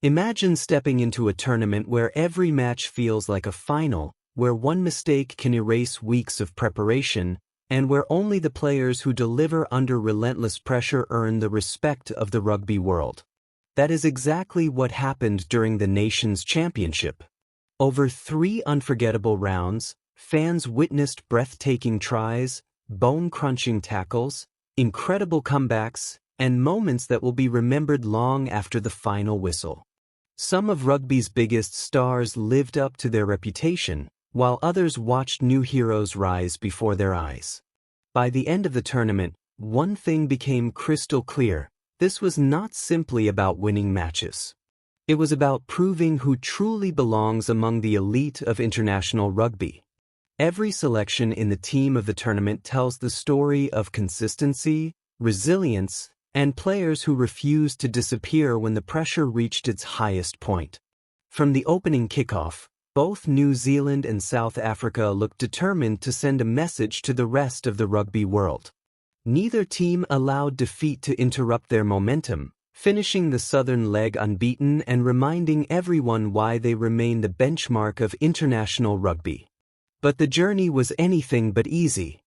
Imagine stepping into a tournament where every match feels like a final, where one mistake can erase weeks of preparation, and where only the players who deliver under relentless pressure earn the respect of the rugby world. That is exactly what happened during the Nations Championship. Over 3 unforgettable rounds, fans witnessed breathtaking tries, bone-crunching tackles, incredible comebacks, and moments that will be remembered long after the final whistle. Some of rugby's biggest stars lived up to their reputation, while others watched new heroes rise before their eyes. By the end of the tournament, one thing became crystal clear: this was not simply about winning matches. It was about proving who truly belongs among the elite of international rugby. Every selection in the team of the tournament tells the story of consistency, resilience, and players who refused to disappear when the pressure reached its highest point. From the opening kickoff, both New Zealand and South Africa looked determined to send a message to the rest of the rugby world. Neither team allowed defeat to interrupt their momentum, finishing the southern leg unbeaten and reminding everyone why they remain the benchmark of international rugby. But the journey was anything but easy.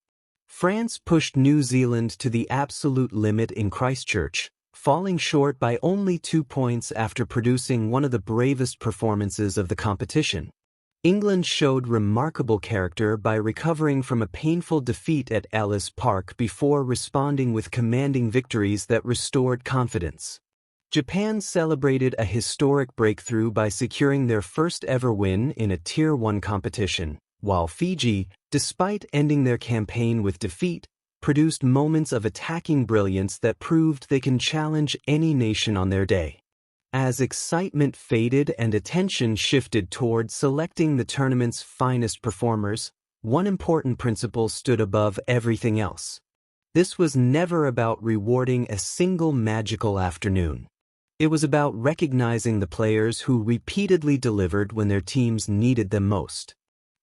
France pushed New Zealand to the absolute limit in Christchurch, falling short by only 2 points after producing one of the bravest performances of the competition. England showed remarkable character by recovering from a painful defeat at Ellis Park before responding with commanding victories that restored confidence. Japan celebrated a historic breakthrough by securing their first ever win in a Tier 1 competition, while Fiji, despite ending their campaign with defeat, produced moments of attacking brilliance that proved they can challenge any nation on their day. As excitement faded and attention shifted toward selecting the tournament's finest performers, one important principle stood above everything else. This was never about rewarding a single magical afternoon. It was about recognizing the players who repeatedly delivered when their teams needed them most.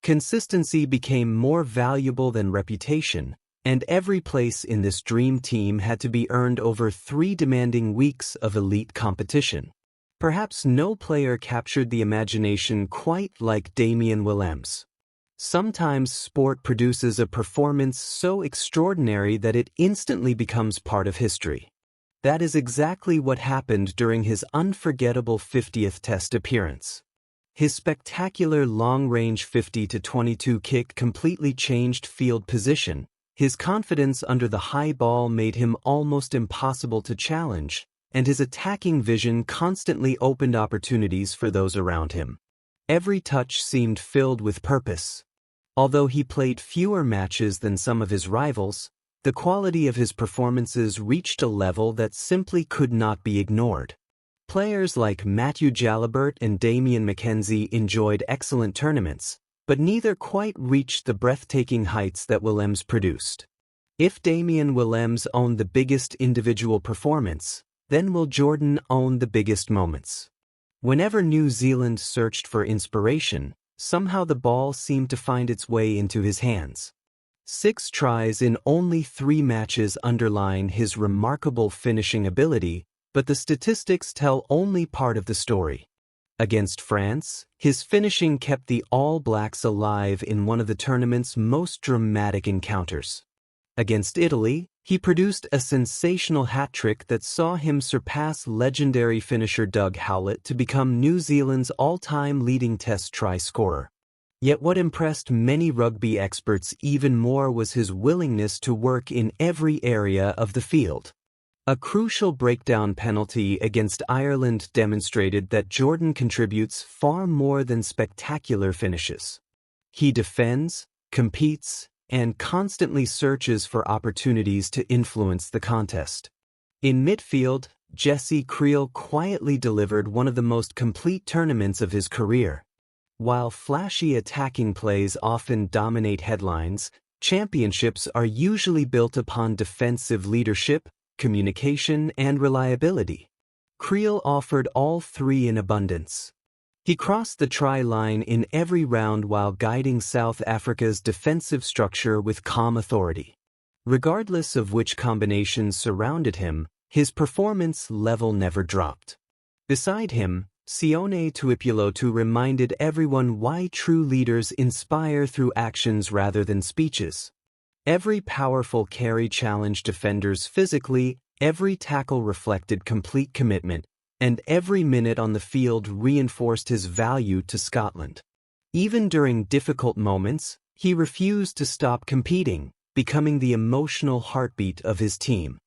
Consistency became more valuable than reputation, and every place in this dream team had to be earned over 3 demanding weeks of elite competition. Perhaps no player captured the imagination quite like Damian Willemse. Sometimes sport produces a performance so extraordinary that it instantly becomes part of history. That is exactly what happened during his unforgettable 50th Test appearance. His spectacular long-range 50-22 kick completely changed field position. His confidence under the high ball made him almost impossible to challenge, and his attacking vision constantly opened opportunities for those around him. Every touch seemed filled with purpose. Although he played fewer matches than some of his rivals, the quality of his performances reached a level that simply could not be ignored. Players like Matthew Jalibert and Damian McKenzie enjoyed excellent tournaments, but neither quite reached the breathtaking heights that Willemse produced. If Damian Willemse owned the biggest individual performance, then Will Jordan own the biggest moments. Whenever New Zealand searched for inspiration, somehow the ball seemed to find its way into his hands. 6 tries in only 3 matches underline his remarkable finishing ability, but the statistics tell only part of the story. Against France, his finishing kept the All Blacks alive in one of the tournament's most dramatic encounters. Against Italy, he produced a sensational hat-trick that saw him surpass legendary finisher Doug Howlett to become New Zealand's all-time leading Test try scorer. Yet what impressed many rugby experts even more was his willingness to work in every area of the field. A crucial breakdown penalty against Ireland demonstrated that Jordan contributes far more than spectacular finishes. He defends, competes, and constantly searches for opportunities to influence the contest. In midfield, Jesse Kriel quietly delivered one of the most complete tournaments of his career. While flashy attacking plays often dominate headlines, championships are usually built upon defensive leadership, communication, and reliability. Kriel offered all 3 in abundance. He crossed the try line in every round while guiding South Africa's defensive structure with calm authority. Regardless of which combinations surrounded him, his performance level never dropped. Beside him, Sione Tuipulotu reminded everyone why true leaders inspire through actions rather than speeches. Every powerful carry challenged defenders physically, every tackle reflected complete commitment, and every minute on the field reinforced his value to Scotland. Even during difficult moments, he refused to stop competing, becoming the emotional heartbeat of his team.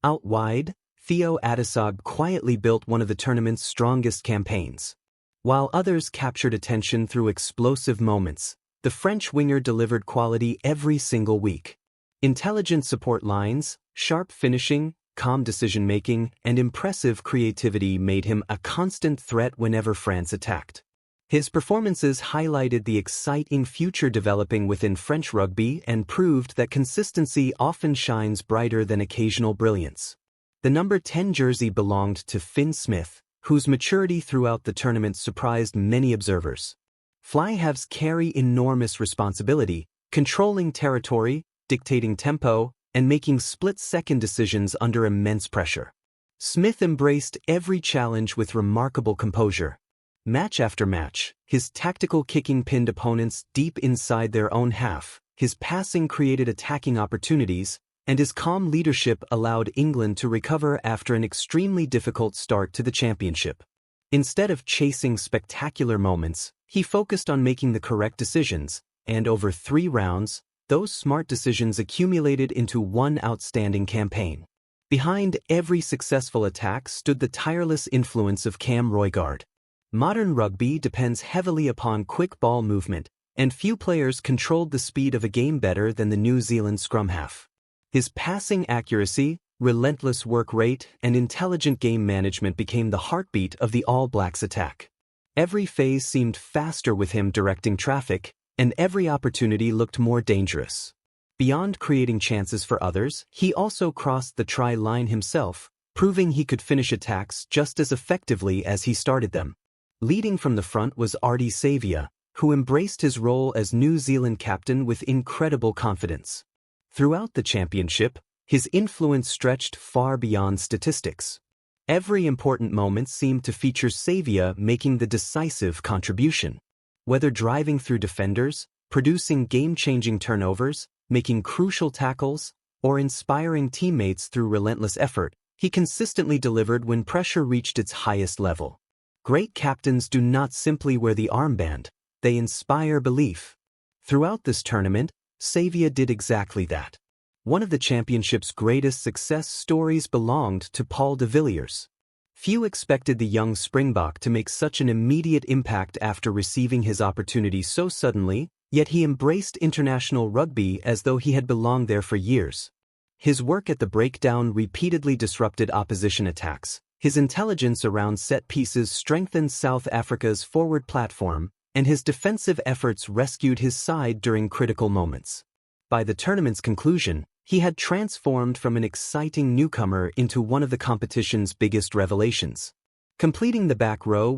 Out wide, Theo Adesag quietly built one of the tournament's strongest campaigns. While others captured attention through explosive moments, the French winger delivered quality every single week. Intelligent support lines, sharp finishing, calm decision-making, and impressive creativity made him a constant threat whenever France attacked. His performances highlighted the exciting future developing within French rugby and proved that consistency often shines brighter than occasional brilliance. The number 10 jersey belonged to Finn Smith, whose maturity throughout the tournament surprised many observers. Fly halves carry enormous responsibility, controlling territory, dictating tempo, and making split-second decisions under immense pressure. Smith embraced every challenge with remarkable composure. Match after match, his tactical kicking pinned opponents deep inside their own half, his passing created attacking opportunities, and his calm leadership allowed England to recover after an extremely difficult start to the championship. Instead of chasing spectacular moments, he focused on making the correct decisions, and over 3 rounds, those smart decisions accumulated into one outstanding campaign. Behind every successful attack stood the tireless influence of Cam Roigard. Modern rugby depends heavily upon quick ball movement, and few players controlled the speed of a game better than the New Zealand scrum half. His passing accuracy, relentless work rate, and intelligent game management became the heartbeat of the All Blacks attack. Every phase seemed faster with him directing traffic, and every opportunity looked more dangerous. Beyond creating chances for others, he also crossed the try line himself, proving he could finish attacks just as effectively as he started them. Leading from the front was Ardie Savia, who embraced his role as New Zealand captain with incredible confidence. Throughout the championship, his influence stretched far beyond statistics. Every important moment seemed to feature Savia making the decisive contribution. Whether driving through defenders, producing game-changing turnovers, making crucial tackles, or inspiring teammates through relentless effort, he consistently delivered when pressure reached its highest level. Great captains do not simply wear the armband, they inspire belief. Throughout this tournament, Savia did exactly that. One of the championship's greatest success stories belonged to Paul de Villiers. Few expected the young Springbok to make such an immediate impact after receiving his opportunity so suddenly, yet he embraced international rugby as though he had belonged there for years. His work at the breakdown repeatedly disrupted opposition attacks. His intelligence around set pieces strengthened South Africa's forward platform, and his defensive efforts rescued his side during critical moments. By the tournament's conclusion, he had transformed from an exciting newcomer into one of the competition's biggest revelations. Completing the back row